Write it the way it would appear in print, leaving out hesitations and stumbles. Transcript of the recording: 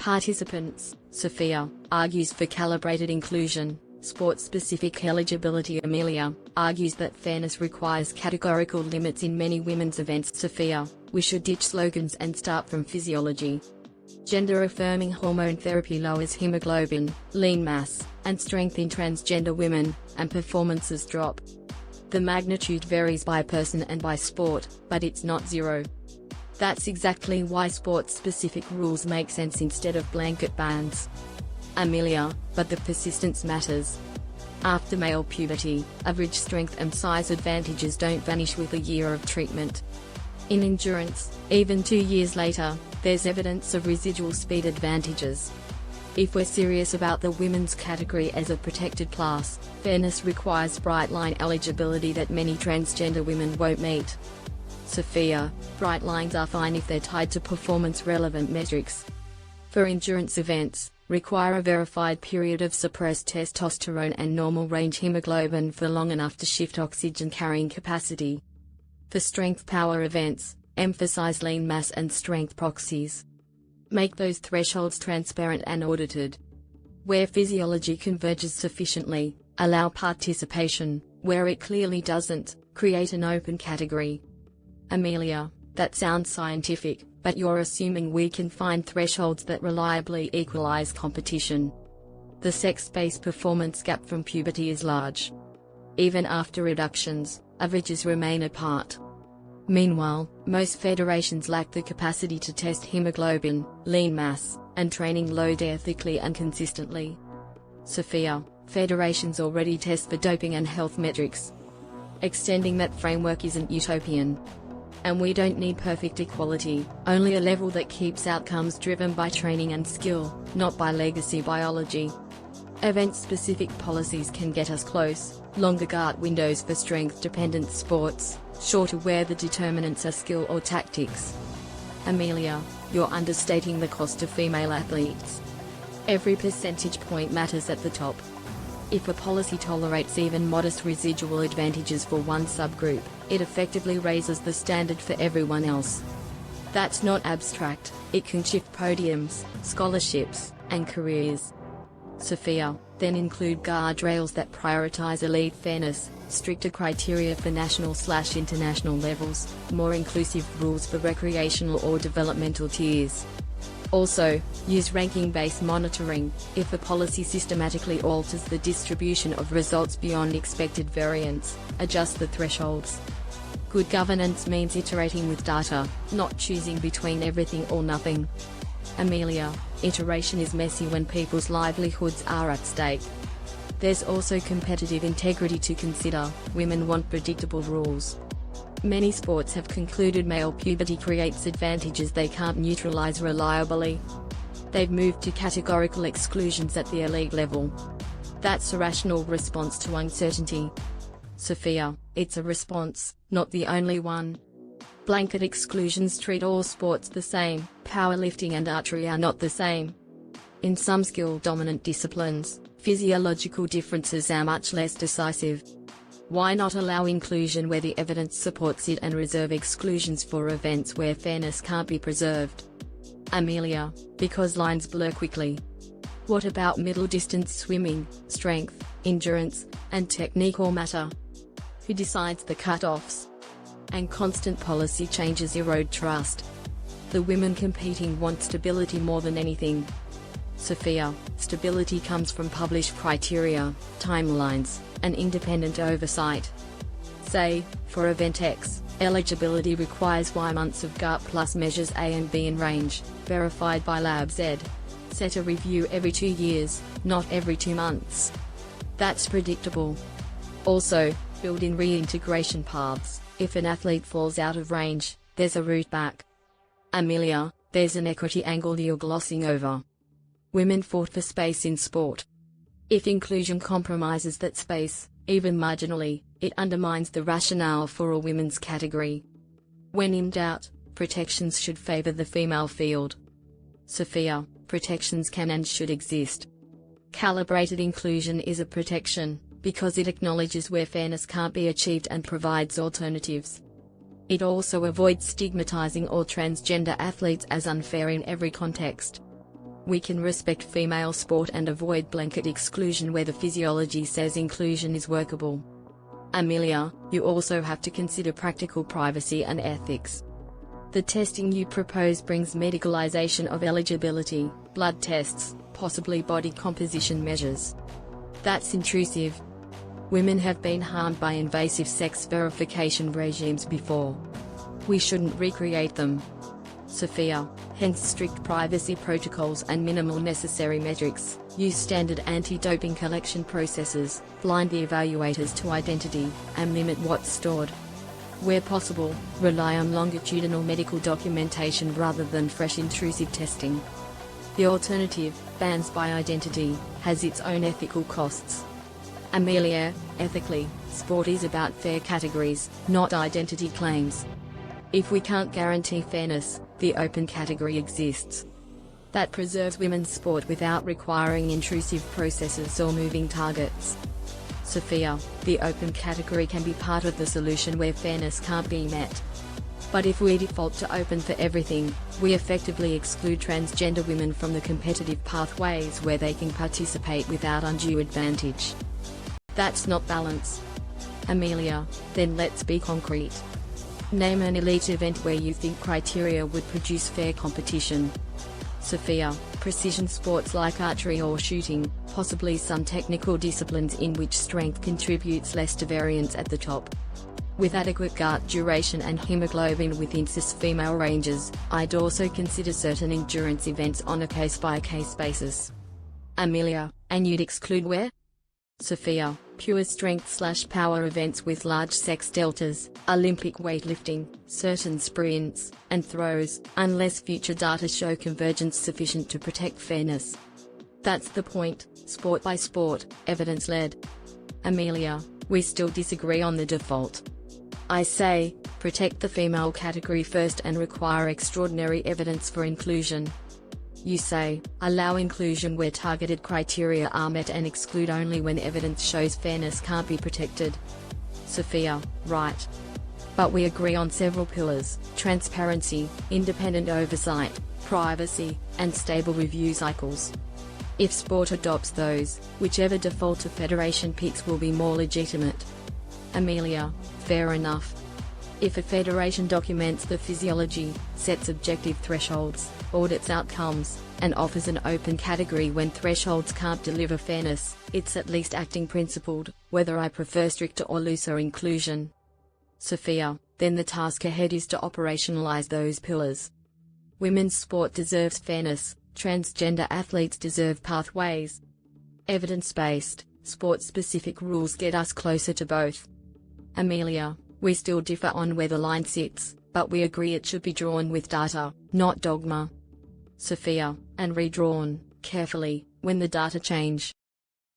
Participants: Sophia, argues for calibrated inclusion. Sport-specific eligibility. Amelia, argues that fairness requires categorical limits in many women's events. Sophia, we should ditch slogans and start from physiology. Gender-affirming hormone therapy lowers hemoglobin, lean mass, and strength in transgender women, and performances drop. The magnitude varies by person and by sport, but it's not zero. That's exactly why sport-specific rules make sense instead of blanket bans. Amelia, but the persistence matters. After male puberty, average strength and size advantages don't vanish with a year of treatment. In endurance, even 2 years later, there's evidence of residual speed advantages. If we're serious about the women's category as a protected class, fairness requires bright-line eligibility that many transgender women won't meet. Sophia, bright lines are fine if they're tied to performance-relevant metrics. For endurance events, require a verified period of suppressed testosterone and normal range hemoglobin for long enough to shift oxygen carrying capacity. For strength power events, emphasize lean mass and strength proxies. Make those thresholds transparent and audited. Where physiology converges sufficiently, allow participation. Where it clearly doesn't, create an open category. Amelia, that sounds scientific, but you're assuming we can find thresholds that reliably equalize competition. The sex-based performance gap from puberty is large. Even after reductions, averages remain apart. Meanwhile, most federations lack the capacity to test hemoglobin, lean mass, and training load ethically and consistently. Sophia, federations already test for doping and health metrics. Extending that framework isn't utopian. And we don't need perfect equality, only a level that keeps outcomes driven by training and skill, not by legacy biology. Event-specific policies can get us close: longer GAHT windows for strength-dependent sports, shorter where the determinants are skill or tactics. Amelia, you're understating the cost of female athletes. Every percentage point matters at the top. If a policy tolerates even modest residual advantages for one subgroup, it effectively raises the standard for everyone else. That's not abstract, it can shift podiums, scholarships, and careers. Sophia, then include guardrails that prioritize elite fairness, stricter criteria for national/international levels, more inclusive rules for recreational or developmental tiers. Also, use ranking-based monitoring. If a policy systematically alters the distribution of results beyond expected variance, adjust the thresholds. Good governance means iterating with data, not choosing between everything or nothing. Amelia, iteration is messy when people's livelihoods are at stake. There's also competitive integrity to consider. Women want predictable rules. Many sports have concluded male puberty creates advantages they can't neutralize reliably. They've moved to categorical exclusions at the elite level. That's a rational response to uncertainty. Sophia, it's a response, not the only one. Blanket exclusions treat all sports the same. Powerlifting and archery are not the same. In some skill-dominant disciplines, physiological differences are much less decisive. Why not allow inclusion where the evidence supports it and reserve exclusions for events where fairness can't be preserved? Amelia, because lines blur quickly. What about middle-distance swimming? Strength, endurance, and technique all matter. Who decides the cut-offs? And constant policy changes erode trust. The women competing want stability more than anything. Sophia, stability comes from published criteria, timelines, and independent oversight. Say, for event X, eligibility requires Y months of GAHT plus measures A and B in range, verified by Lab Z. Set a review every 2 years, not every 2 months. That's predictable. Also, build in reintegration paths. If an athlete falls out of range, there's a route back. Amelia, there's an equity angle you're glossing over. Women fought for space in sport. If inclusion compromises that space, even marginally, it undermines the rationale for a women's category. When in doubt, protections should favor the female field. Sophia, protections can and should exist. Calibrated inclusion is a protection, because it acknowledges where fairness can't be achieved and provides alternatives. It also avoids stigmatizing all transgender athletes as unfair in every context. We can respect female sport and avoid blanket exclusion where the physiology says inclusion is workable. Amelia, you also have to consider practical privacy and ethics. The testing you propose brings medicalization of eligibility, blood tests, possibly body composition measures. That's intrusive. Women have been harmed by invasive sex verification regimes before. We shouldn't recreate them. Sophia, hence strict privacy protocols and minimal necessary metrics, use standard anti-doping collection processes, blind the evaluators to identity, and limit what's stored. Where possible, rely on longitudinal medical documentation rather than fresh intrusive testing. The alternative, bans by identity, has its own ethical costs. Amelia, ethically, sport is about fair categories, not identity claims. If we can't guarantee fairness, the open category exists. That preserves women's sport without requiring intrusive processes or moving targets. Sophia, the open category can be part of the solution where fairness can't be met. But if we default to open for everything, we effectively exclude transgender women from the competitive pathways where they can participate without undue advantage. That's not balance. Amelia, then let's be concrete. Name an elite event where you think criteria would produce fair competition. Sophia, precision sports like archery or shooting, possibly some technical disciplines in which strength contributes less to variance at the top. With adequate GAHT duration and haemoglobin within cis female ranges, I'd also consider certain endurance events on a case-by-case basis. Amelia, and you'd exclude where? Sophia, pure strength/power events with large sex deltas, Olympic weightlifting, certain sprints, and throws, unless future data show convergence sufficient to protect fairness. That's the point, sport by sport, evidence-led. Amelia, we still disagree on the default. I say, protect the female category first and require extraordinary evidence for inclusion. You say, allow inclusion where targeted criteria are met and exclude only when evidence shows fairness can't be protected. Sophia, right. But we agree on several pillars: transparency, independent oversight, privacy, and stable review cycles. If sport adopts those, whichever default a federation picks will be more legitimate. Amelia, fair enough. If a federation documents the physiology, sets objective thresholds, audits outcomes, and offers an open category when thresholds can't deliver fairness, it's at least acting principled, whether I prefer stricter or looser inclusion. Sophia, then the task ahead is to operationalize those pillars. Women's sport deserves fairness, transgender athletes deserve pathways. Evidence-based, sport-specific rules get us closer to both. Amelia, we still differ on where the line sits, but we agree it should be drawn with data, not dogma. Sophia, and redrawn, carefully, when the data change.